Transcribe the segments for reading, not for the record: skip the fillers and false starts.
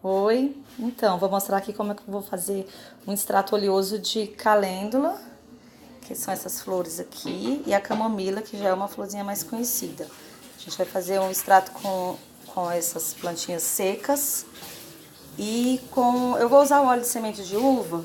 Oi, então, vou mostrar aqui como é que eu vou fazer um extrato oleoso de calêndula, que são essas flores aqui, e a camomila, que já é uma florzinha mais conhecida. A gente vai fazer um extrato com essas plantinhas secas e com... Eu vou usar o óleo de semente de uva,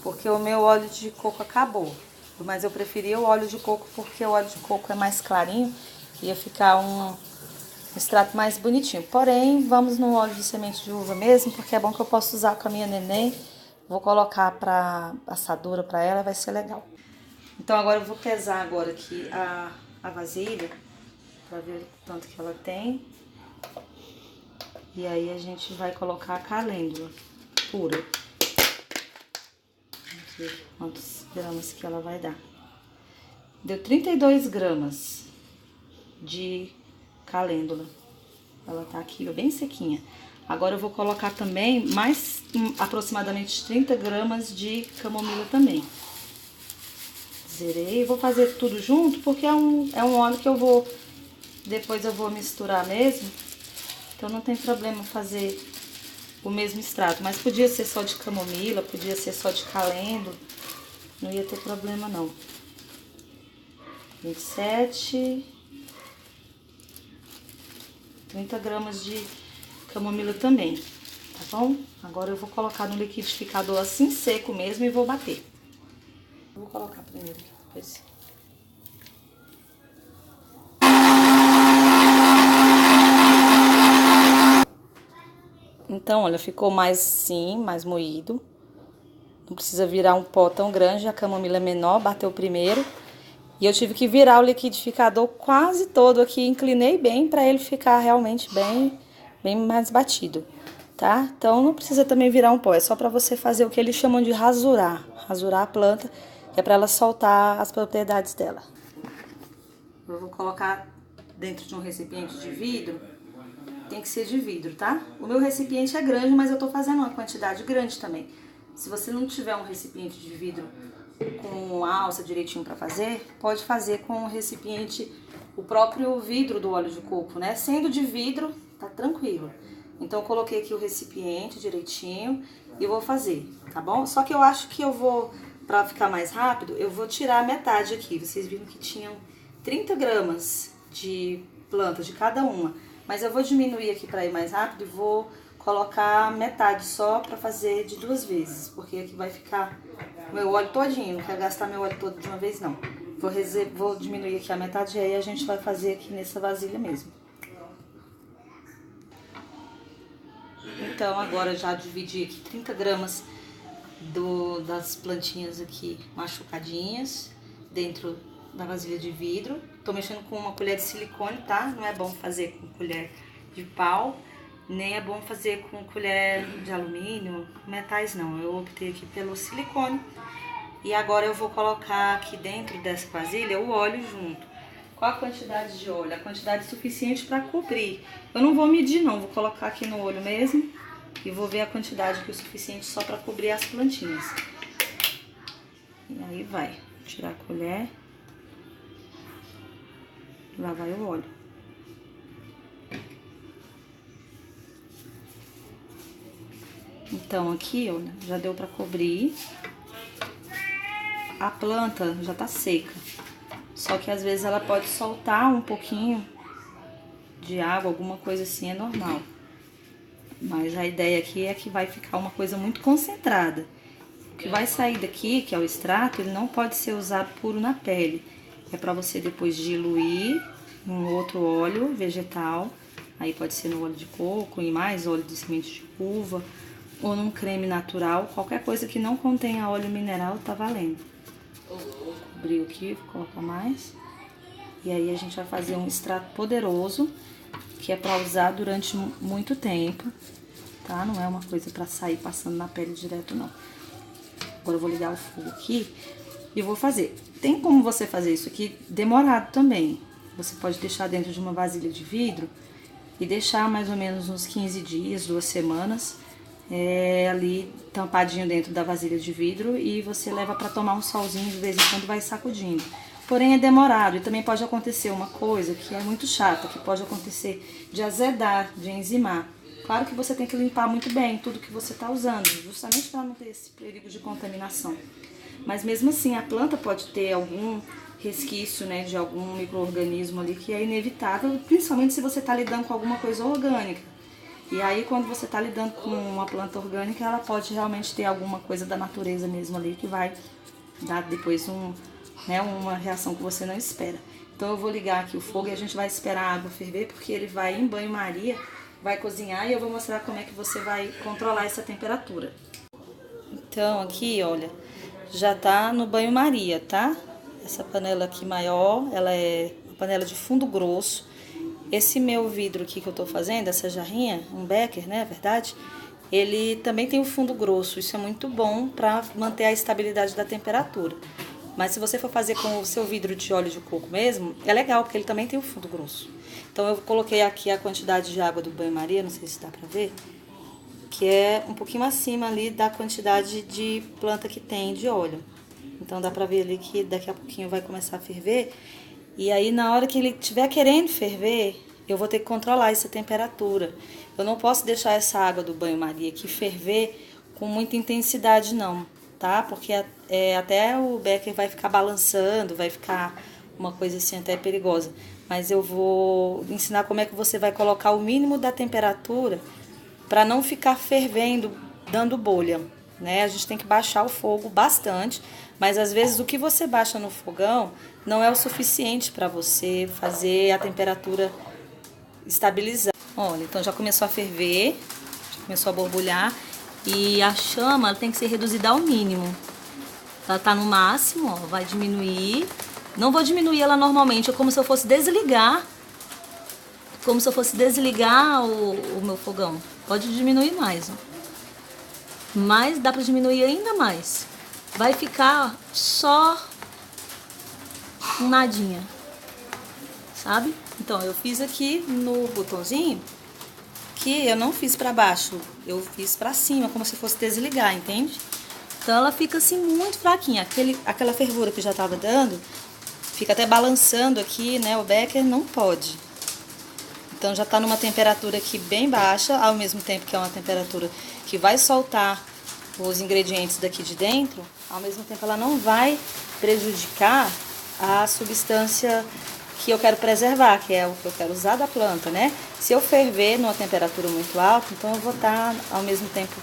porque o meu óleo de coco acabou. Mas eu preferia o óleo de coco porque o óleo de coco é mais clarinho, ia ficar um extrato mais bonitinho. Porém, vamos no óleo de semente de uva mesmo, porque é bom que eu posso usar com a minha neném. Vou colocar para assadura para ela, vai ser legal. Então agora eu vou pesar agora aqui a vasilha, para ver o tanto que ela tem. E aí a gente vai colocar a calêndula pura. Vamos ver quantos gramas que ela vai dar. Deu 32 gramas de calêndula. Ela tá aqui, ó, bem sequinha. Agora eu vou colocar também mais aproximadamente 30 gramas de camomila também. Zerei. Vou fazer tudo junto porque é um óleo que eu vou... Depois eu vou misturar mesmo. Então não tem problema fazer o mesmo extrato. Mas podia ser só de camomila, podia ser só de calêndula. Não ia ter problema não. 27... 30 gramas de camomila também, tá bom? Agora eu vou colocar no liquidificador assim seco mesmo e vou bater. Eu vou colocar primeiro aqui, depois. Então, olha, ficou mais sim, mais moído. Não precisa virar um pó tão grande, a camomila é menor, bateu primeiro. E eu tive que virar o liquidificador quase todo aqui, inclinei bem para ele ficar realmente bem mais batido, tá? Então não precisa também virar um pó, é só para você fazer o que eles chamam de rasurar, rasurar a planta, que é para ela soltar as propriedades dela. Eu vou colocar dentro de um recipiente de vidro, tem que ser de vidro, tá? O meu recipiente é grande, mas eu tô fazendo uma quantidade grande também. Se você não tiver um recipiente de vidro com alça direitinho para fazer, pode fazer com o recipiente, o próprio vidro do óleo de coco, né? Sendo de vidro, tá tranquilo. Então eu coloquei aqui o recipiente direitinho e vou fazer, tá bom? Só que eu acho que eu vou, para ficar mais rápido, eu vou tirar a metade aqui. Vocês viram que tinham 30 gramas de planta de cada uma, mas eu vou diminuir aqui para ir mais rápido e vou colocar metade só para fazer de 2 vezes, porque aqui vai ficar meu óleo todinho, não quero gastar meu óleo todo de uma vez não. Vou diminuir aqui a metade e aí a gente vai fazer aqui nessa vasilha mesmo. Então agora já dividi aqui 30 gramas das plantinhas aqui machucadinhas dentro da vasilha de vidro. Tô mexendo com uma colher de silicone, tá? Não é bom fazer com colher de pau, nem é bom fazer com colher de alumínio, metais não. Eu optei aqui pelo silicone. E agora eu vou colocar aqui dentro dessa vasilha o óleo junto. Qual a quantidade de óleo? A quantidade suficiente para cobrir. Eu não vou medir não, vou colocar aqui no olho mesmo e vou ver a quantidade que é o suficiente só para cobrir as plantinhas. E aí vai, tirar a colher. Lá vai o óleo. Então aqui, ó, já deu para cobrir. A planta já tá seca, só que às vezes ela pode soltar um pouquinho de água, alguma coisa assim, é normal. Mas a ideia aqui é que vai ficar uma coisa muito concentrada. O que vai sair daqui, que é o extrato, ele não pode ser usado puro na pele. É para você depois diluir em um outro óleo vegetal, aí pode ser no óleo de coco, em mais óleo de semente de uva, ou num creme natural, qualquer coisa que não contenha óleo mineral tá valendo. Cobriu aqui, vou colocar mais. E aí a gente vai fazer um extrato poderoso, que é para usar durante muito tempo, tá? Não é uma coisa para sair passando na pele direto, não. Agora eu vou ligar o fogo aqui e vou fazer. Tem como você fazer isso aqui demorado também. Você pode deixar dentro de uma vasilha de vidro e deixar mais ou menos uns 15 dias, 2 semanas, ali tampadinho dentro da vasilha de vidro, e você leva para tomar um solzinho, de vez em quando vai sacudindo. Porém é demorado e também pode acontecer uma coisa que é muito chata, que pode acontecer de azedar, de enzimar. Claro que você tem que limpar muito bem tudo que você está usando, justamente para não ter esse perigo de contaminação. Mas mesmo assim, a planta pode ter algum resquício, né, de algum micro-organismo ali que é inevitável, principalmente se você está lidando com alguma coisa orgânica. E aí, quando você está lidando com uma planta orgânica, ela pode realmente ter alguma coisa da natureza mesmo ali que vai dar depois uma reação que você não espera. Então eu vou ligar aqui o fogo e a gente vai esperar a água ferver, porque ele vai em banho-maria, vai cozinhar e eu vou mostrar como é que você vai controlar essa temperatura. Então aqui, olha, já tá no banho-maria, tá? Essa panela aqui maior, ela é uma panela de fundo grosso. Esse meu vidro aqui que eu tô fazendo, essa jarrinha, um becker, né, verdade? Ele também tem o fundo grosso, isso é muito bom para manter a estabilidade da temperatura. Mas se você for fazer com o seu vidro de óleo de coco mesmo, é legal, porque ele também tem o fundo grosso. Então eu coloquei aqui a quantidade de água do banho-maria, não sei se dá pra ver, que é um pouquinho acima ali da quantidade de planta que tem de óleo. Então dá pra ver ali que daqui a pouquinho vai começar a ferver. E aí na hora que ele estiver querendo ferver, eu vou ter que controlar essa temperatura. Eu não posso deixar essa água do banho-maria aqui ferver com muita intensidade não, tá? Porque até o becker vai ficar balançando, vai ficar uma coisa assim até perigosa. Mas eu vou ensinar como é que você vai colocar o mínimo da temperatura para não ficar fervendo, dando bolha, né? A gente tem que baixar o fogo bastante, mas às vezes o que você baixa no fogão não é o suficiente para você fazer a temperatura estabilizar. Olha, então já começou a ferver, já começou a borbulhar e a chama tem que ser reduzida ao mínimo. Ela tá no máximo, ó, vai diminuir. Não vou diminuir ela normalmente, é como se eu fosse desligar. Como se eu fosse desligar o meu fogão. Pode diminuir mais, ó. Mas dá pra diminuir ainda mais. Vai ficar só um nadinha, sabe? Então eu fiz aqui no botãozinho que eu não fiz pra baixo, eu fiz pra cima, como se fosse desligar, entende? Então ela fica assim muito fraquinha. Aquela fervura que já tava dando, fica até balançando aqui, né? O becker não pode. Então já tá numa temperatura aqui bem baixa, ao mesmo tempo que é uma temperatura que vai soltar os ingredientes daqui de dentro, ao mesmo tempo ela não vai prejudicar a substância que eu quero preservar, que é o que eu quero usar da planta, né? Se eu ferver numa temperatura muito alta, então eu vou estar, ao mesmo tempo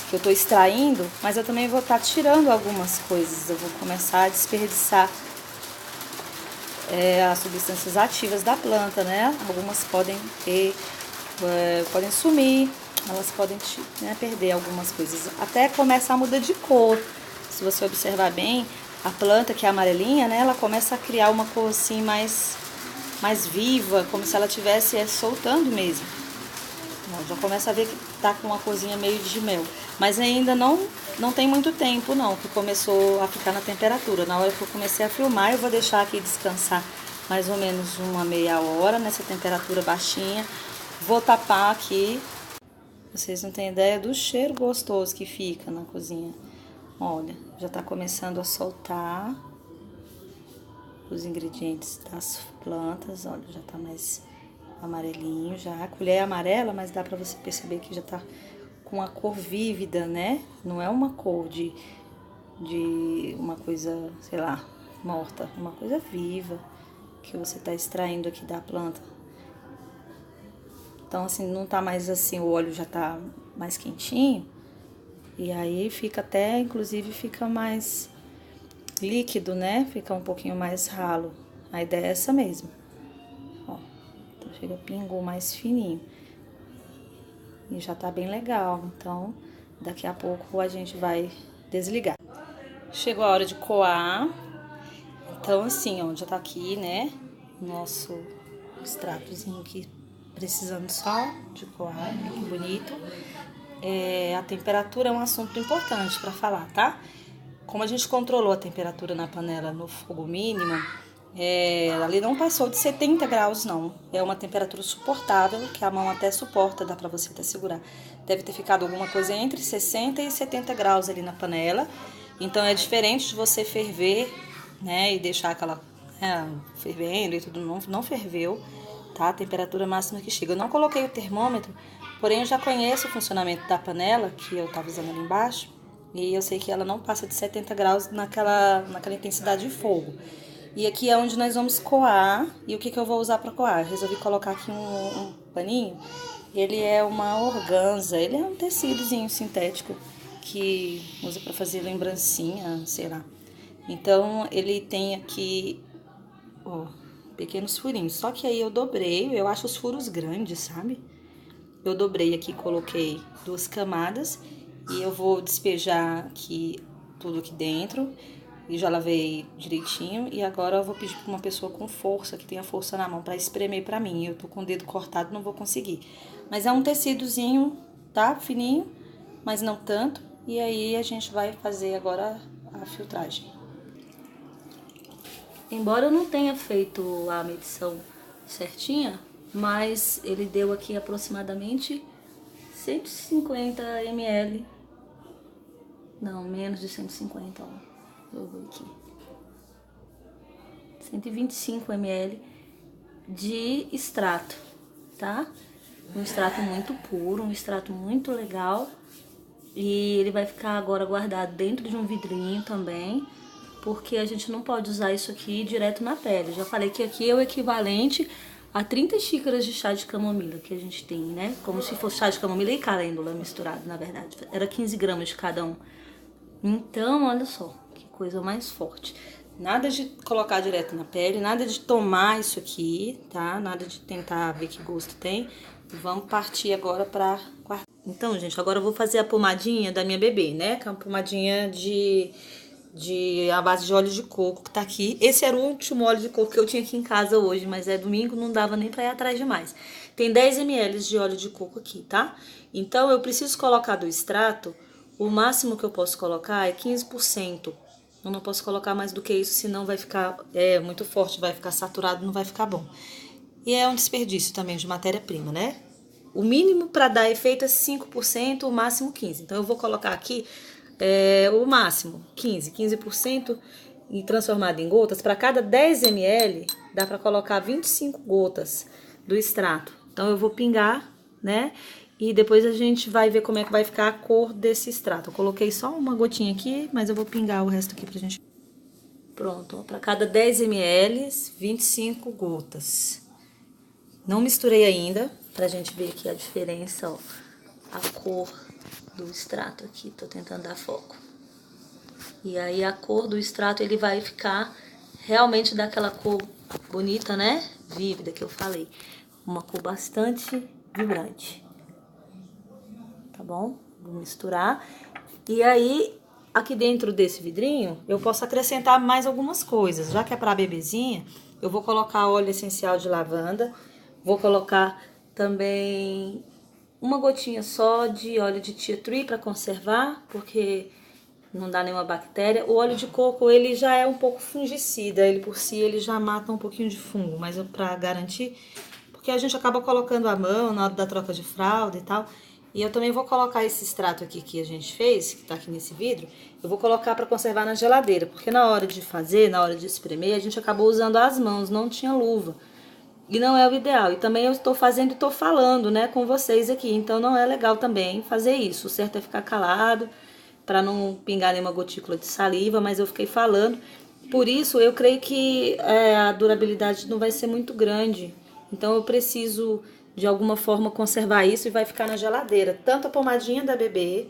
que eu estou extraindo, mas eu também vou estar tirando algumas coisas, eu vou começar a desperdiçar as substâncias ativas da planta, né? Algumas podem podem sumir, elas podem perder algumas coisas. Até começa a mudar de cor. Se você observar bem, a planta que é amarelinha, né? Ela começa a criar uma cor assim mais viva, como se ela estivesse soltando mesmo. Já começa a ver que tá com uma corzinha meio de mel. Mas ainda não tem muito tempo não, que começou a ficar na temperatura. Na hora que eu comecei a filmar, eu vou deixar aqui descansar mais ou menos uma meia hora nessa temperatura baixinha. Vou tapar aqui. Vocês não têm ideia do cheiro gostoso que fica na cozinha. Olha, já tá começando a soltar os ingredientes das plantas. Olha, já tá mais amarelinho já. A colher é amarela, mas dá pra você perceber que já tá com a cor vívida, né? Não é uma cor de uma coisa, sei lá, morta. Uma coisa viva que você tá extraindo aqui da planta. Então, assim, não tá mais assim, o óleo já tá mais quentinho. E aí fica até, inclusive, fica mais líquido, né? Fica um pouquinho mais ralo. A ideia é essa mesmo. Ó, então chega, pingou mais fininho. E já tá bem legal. Então, daqui a pouco a gente vai desligar. Chegou a hora de coar. Então, assim, ó, já tá aqui, né? Nosso extratozinho aqui, precisando só de coar. Que bonito. A temperatura é um assunto importante para falar, tá? Como a gente controlou a temperatura na panela no fogo mínimo, ali não passou de 70 graus, não. É uma temperatura suportável, que a mão até suporta, dá pra você até segurar. Deve ter ficado alguma coisa entre 60 e 70 graus ali na panela. Então é diferente de você ferver, né, e deixar aquela fervendo e tudo, não ferveu, tá? A temperatura máxima que chega. Eu não coloquei o termômetro, Porém, eu já conheço o funcionamento da panela, que eu tava usando ali embaixo, e eu sei que ela não passa de 70 graus naquela intensidade de fogo. E aqui é onde nós vamos coar. E o que eu vou usar para coar? Eu resolvi colocar aqui um paninho. Ele é uma organza, ele é um tecidozinho sintético que usa para fazer lembrancinha, sei lá. Então, ele tem aqui, ó, pequenos furinhos. Só que aí eu dobrei, eu acho os furos grandes, sabe? Eu dobrei aqui, coloquei 2 camadas e eu vou despejar aqui tudo aqui dentro. E já lavei direitinho e agora eu vou pedir para uma pessoa com força, que tenha força na mão, para espremer para mim. Eu tô com o dedo cortado, não vou conseguir. Mas é um tecidozinho, tá? Fininho, mas não tanto. E aí a gente vai fazer agora a filtragem. Embora eu não tenha feito a medição certinha, mas ele deu aqui aproximadamente 150 ml. Não, menos de 150, ó. Eu vou aqui. 125 ml de extrato, tá? Um extrato muito puro, um extrato muito legal. E ele vai ficar agora guardado dentro de um vidrinho também, porque a gente não pode usar isso aqui direto na pele. Já falei que aqui é o equivalente a 30 xícaras de chá de camomila que a gente tem, né? Como se fosse chá de camomila e calêndula misturado, na verdade. Era 15 gramas de cada um. Então, olha só, que coisa mais forte. Nada de colocar direto na pele, nada de tomar isso aqui, tá? Nada de tentar ver que gosto tem. Vamos partir agora pra quarta. Então, gente, agora eu vou fazer a pomadinha da minha bebê, né? Que é uma pomadinha a base de óleo de coco que tá aqui. Esse era o último óleo de coco que eu tinha aqui em casa hoje, mas é domingo, não dava nem pra ir atrás de mais. Tem 10 ml de óleo de coco aqui, tá? Então, eu preciso colocar do extrato, o máximo que eu posso colocar é 15%. Eu não posso colocar mais do que isso, senão vai ficar muito forte, vai ficar saturado, não vai ficar bom. E é um desperdício também de matéria-prima, né? O mínimo para dar efeito é 5%, o máximo 15%. Então, eu vou colocar aqui o máximo 15% e transformado em gotas. Para cada 10 ml, dá para colocar 25 gotas do extrato. Então, eu vou pingar, né? E depois a gente vai ver como é que vai ficar a cor desse extrato. Eu coloquei só uma gotinha aqui, mas eu vou pingar o resto aqui pra gente. Pronto, para cada 10 ml, 25 gotas. Não misturei ainda, pra gente ver aqui a diferença, ó. A cor do extrato aqui, tô tentando dar foco. E aí a cor do extrato, ele vai ficar realmente daquela cor bonita, né? Vívida que eu falei. Uma cor bastante vibrante. Tá bom? Vou misturar. E aí, aqui dentro desse vidrinho, eu posso acrescentar mais algumas coisas. Já que é pra bebezinha, eu vou colocar óleo essencial de lavanda. Vou colocar também uma gotinha só de óleo de tea tree para conservar, porque não dá nenhuma bactéria. O óleo de coco, ele já é um pouco fungicida, ele por si ele já mata um pouquinho de fungo, mas para garantir, porque a gente acaba colocando a mão na hora da troca de fralda e tal. E eu também vou colocar esse extrato aqui que a gente fez, que tá aqui nesse vidro, eu vou colocar para conservar na geladeira, porque na hora de fazer, na hora de espremer, a gente acabou usando as mãos, não tinha luva. E não é o ideal. E também eu estou fazendo e estou falando, né, com vocês aqui. Então não é legal também fazer isso. O certo é ficar calado, para não pingar nenhuma gotícula de saliva, mas eu fiquei falando. Por isso, eu creio que a durabilidade não vai ser muito grande. Então eu preciso, de alguma forma, conservar isso e vai ficar na geladeira. Tanto a pomadinha da bebê,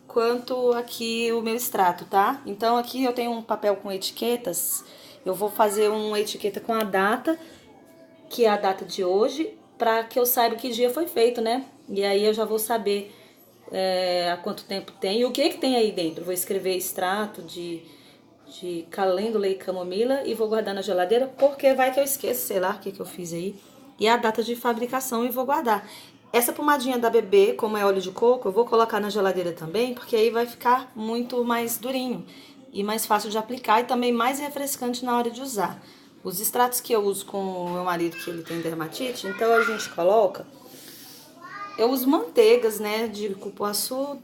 quanto aqui o meu extrato, tá? Então aqui eu tenho um papel com etiquetas. Eu vou fazer uma etiqueta com a data, que é a data de hoje, para que eu saiba que dia foi feito, né? E aí eu já vou saber há quanto tempo tem e o que tem aí dentro. Vou escrever extrato de calêndula e camomila e vou guardar na geladeira, porque vai que eu esqueço, sei lá o que eu fiz aí. E a data de fabricação e vou guardar. Essa pomadinha da bebê, como é óleo de coco, eu vou colocar na geladeira também, porque aí vai ficar muito mais durinho e mais fácil de aplicar e também mais refrescante na hora de usar. Os extratos que eu uso com o meu marido, que ele tem dermatite, então a gente coloca... Eu uso manteigas, né, de cupuaçu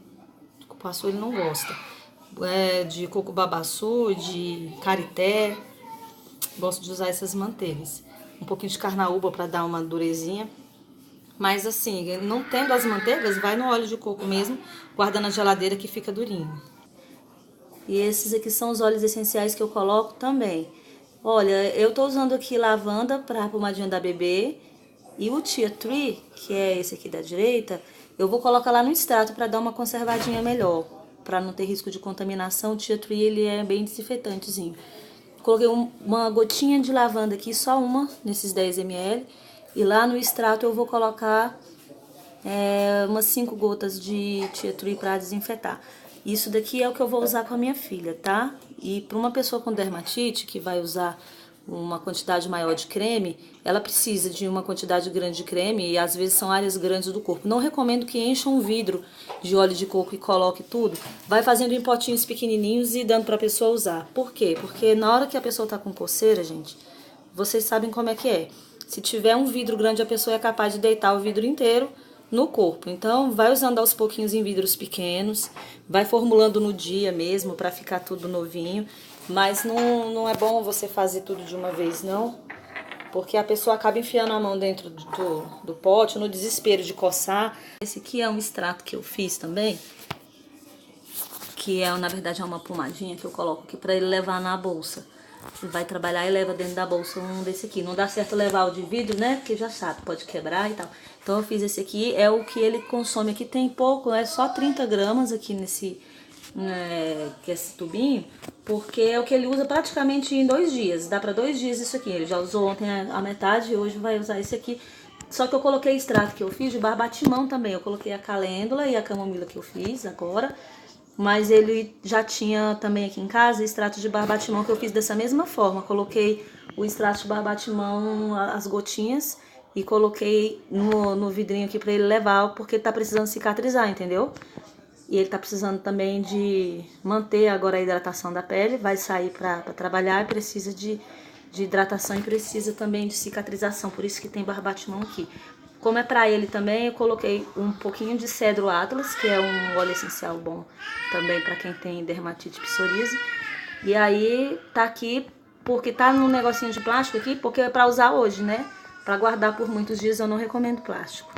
ele não gosta. De coco babaçu, de carité, gosto de usar essas manteigas. Um pouquinho de carnaúba para dar uma durezinha. Mas assim, não tendo as manteigas, vai no óleo de coco mesmo, guarda na geladeira que fica durinho. E esses aqui são os óleos essenciais que eu coloco também. Olha, eu tô usando aqui lavanda para a pomadinha da bebê. E o Tea Tree, que é esse aqui da direita, eu vou colocar lá no extrato para dar uma conservadinha melhor. Para não ter risco de contaminação, o Tea Tree ele é bem desinfetantezinho. Coloquei uma gotinha de lavanda aqui, só uma, nesses 10 ml. E lá no extrato eu vou colocar umas 5 gotas de Tea Tree para desinfetar. Isso daqui é o que eu vou usar com a minha filha, tá? E para uma pessoa com dermatite que vai usar uma quantidade maior de creme, ela precisa de uma quantidade grande de creme e às vezes são áreas grandes do corpo. Não recomendo que encha um vidro de óleo de coco e coloque tudo. Vai fazendo em potinhos pequenininhos e dando para a pessoa usar. Por quê? Porque na hora que a pessoa tá com coceira, gente, vocês sabem como é que é. Se tiver um vidro grande, a pessoa é capaz de deitar o vidro inteiro no corpo. Então, vai usando aos pouquinhos em vidros pequenos, vai formulando no dia mesmo para ficar tudo novinho. Mas não é bom você fazer tudo de uma vez, não. Porque a pessoa acaba enfiando a mão dentro do pote no desespero de coçar. Esse aqui é um extrato que eu fiz também, que na verdade é uma pomadinha que eu coloco aqui para ele levar na bolsa. Ele vai trabalhar e leva dentro da bolsa um desse aqui. Não dá certo levar o de vidro, né? Porque já sabe, pode quebrar e tal. Então eu fiz esse aqui, é o que ele consome aqui. Tem pouco, é só 30 gramas aqui nesse que é esse tubinho. Porque é o que ele usa praticamente em 2 dias. Dá pra 2 dias isso aqui. Ele já usou ontem a metade e hoje vai usar esse aqui. Só que eu coloquei extrato que eu fiz de barbatimão também. Eu coloquei a calêndula e a camomila que eu fiz agora. Mas ele já tinha também aqui em casa extrato de barbatimão que eu fiz dessa mesma forma. Coloquei o extrato de barbatimão, as gotinhas, e coloquei no vidrinho aqui pra ele levar, porque tá precisando cicatrizar, entendeu? E ele tá precisando também de manter agora a hidratação da pele, vai sair pra trabalhar e precisa de hidratação e precisa também de cicatrização, por isso que tem barbatimão aqui. Como é pra ele também, eu coloquei um pouquinho de cedro atlas, que é um óleo essencial bom também pra quem tem dermatite psoríase. E aí tá aqui, porque tá num negocinho de plástico aqui, porque é pra usar hoje, né? Pra guardar por muitos dias eu não recomendo plástico.